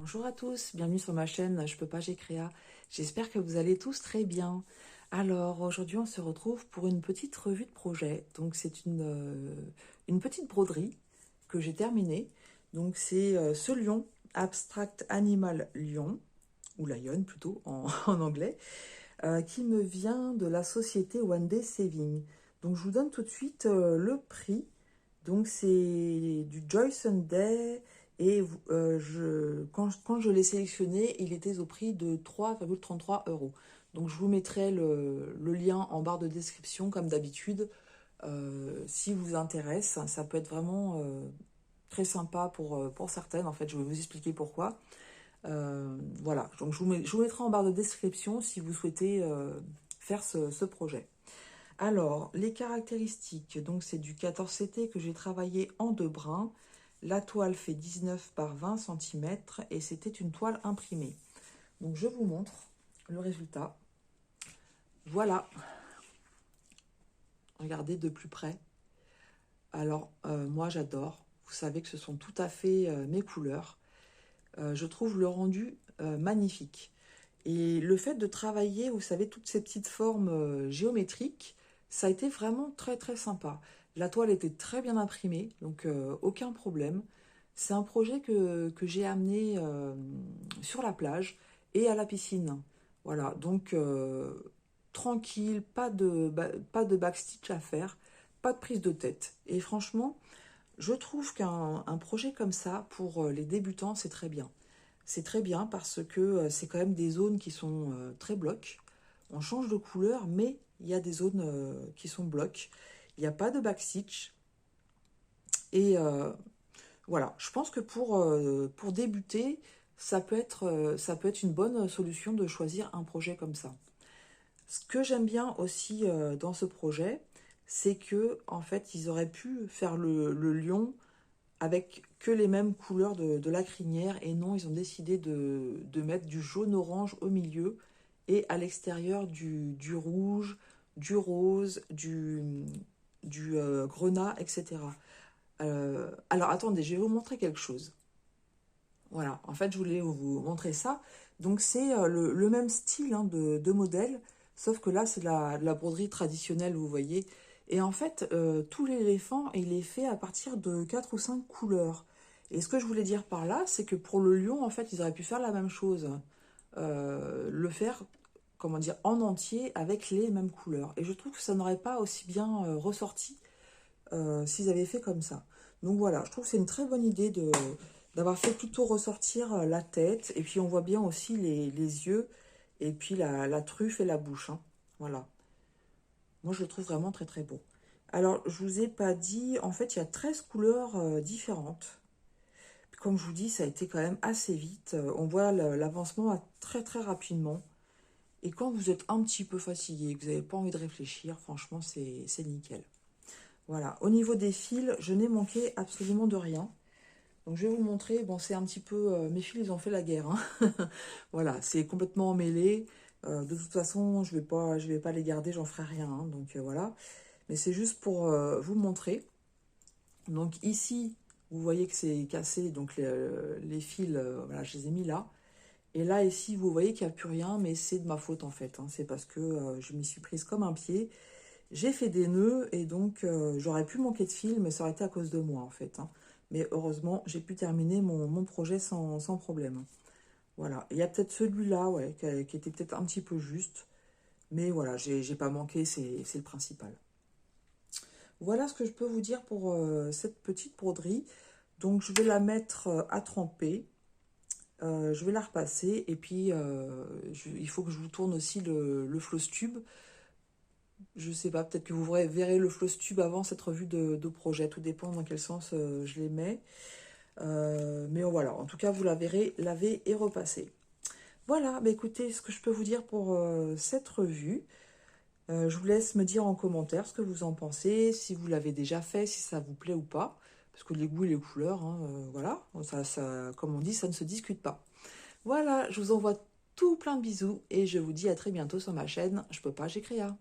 Bonjour à tous, bienvenue sur ma chaîne Je peux pas, j'ai créa. J'espère que vous allez tous très bien. Alors aujourd'hui on se retrouve pour une petite revue de projet. Donc c'est une petite broderie que j'ai terminée. Donc c'est ce lion, Abstract Animal Lion, ou Lion plutôt en anglais, qui me vient de la société One Day Saving. Donc je vous donne tout de suite le prix. Donc c'est du Joy Sunday et quand je l'ai sélectionné, il était au prix de 3,33 €. Donc je vous mettrai le lien en barre de description comme d'habitude. Si vous intéresse, ça peut être vraiment très sympa pour certaines. En fait, je vais vous expliquer pourquoi. Voilà, donc je vous mettrai en barre de description si vous souhaitez faire ce projet. Alors, les caractéristiques, donc c'est du 14 CT que j'ai travaillé en deux brins. La toile fait 19 par 20 cm et c'était une toile imprimée. Donc je vous montre le résultat. Voilà, regardez de plus près. Alors, moi j'adore. Vous savez que ce sont tout à fait mes couleurs. Je trouve le rendu magnifique. Et le fait de travailler, vous savez, toutes ces petites formes géométriques, ça a été vraiment très très sympa. La toile était très bien imprimée, donc aucun problème. C'est un projet que j'ai amené sur la plage et à la piscine. Voilà, donc tranquille, pas de backstitch à faire, pas de prise de tête. Et franchement, je trouve qu'un projet comme ça, pour les débutants, c'est très bien. C'est très bien parce que c'est quand même des zones qui sont très blocs. On change de couleur, mais il y a des zones qui sont blocs. Il n'y a pas de backstitch. Et voilà, je pense que pour débuter, ça peut être une bonne solution de choisir un projet comme ça. Ce que j'aime bien aussi dans ce projet, c'est que en fait, ils auraient pu faire le lion avec que les mêmes couleurs de la crinière. Et non, ils ont décidé de mettre du jaune-orange au milieu et à l'extérieur du rouge, du rose, du grenat, etc. Alors attendez, je vais vous montrer quelque chose. Voilà, en fait, je voulais vous montrer ça. Donc c'est le même style hein, de modèle, sauf que là, c'est de la broderie traditionnelle, vous voyez. Et en fait, tout l'éléphant, il est fait à partir de 4 ou 5 couleurs. Et ce que je voulais dire par là, c'est que pour le lion, en fait, ils auraient pu faire la même chose. Le faire, comment dire, en entier avec les mêmes couleurs. Et je trouve que ça n'aurait pas aussi bien ressorti s'ils avaient fait comme ça. Donc voilà, je trouve que c'est une très bonne idée d'avoir fait plutôt ressortir la tête. Et puis on voit bien aussi les yeux et puis la truffe et la bouche. Hein. Voilà. Moi, je le trouve vraiment très très beau. Alors, je vous ai pas dit, en fait, il y a 13 couleurs différentes. Comme je vous dis, ça a été quand même assez vite. On voit l'avancement très très rapidement. Et quand vous êtes un petit peu fatigué, que vous n'avez pas envie de réfléchir, franchement, c'est nickel. Voilà, au niveau des fils, je n'ai manqué absolument de rien. Donc je vais vous montrer, bon c'est un petit peu, mes fils ils ont fait la guerre. Hein. Voilà, c'est complètement emmêlé. De toute façon, je vais pas les garder, j'en ferai rien. Hein. Donc voilà, mais c'est juste pour vous montrer. Donc ici, vous voyez que c'est cassé, donc les fils, voilà, je les ai mis là. Et là, ici, vous voyez qu'il n'y a plus rien, mais c'est de ma faute en fait. Hein. C'est parce que je m'y suis prise comme un pied. J'ai fait des nœuds et donc j'aurais pu manquer de fil, mais ça aurait été à cause de moi en fait. Hein. Mais heureusement, j'ai pu terminer mon projet sans problème. Voilà. Il y a peut-être celui-là, ouais, qui était peut-être un petit peu juste. Mais voilà, j'ai pas manqué, c'est le principal. Voilà ce que je peux vous dire pour cette petite broderie. Donc je vais la mettre à tremper. Je vais la repasser et puis il faut que je vous tourne aussi le floss tube. Je sais pas, peut-être que vous verrez le floss tube avant cette revue de projet. Tout dépend dans quel sens je les mets. Mais voilà, en tout cas, vous la verrez laver et repasser. Voilà, bah écoutez, ce que je peux vous dire pour cette revue. Je vous laisse me dire en commentaire ce que vous en pensez, si vous l'avez déjà fait, si ça vous plaît ou pas. Parce que les goûts et les couleurs, hein, voilà, comme on dit, ça ne se discute pas. Voilà, je vous envoie tout plein de bisous et je vous dis à très bientôt sur ma chaîne Je peux pas, j'ai créa.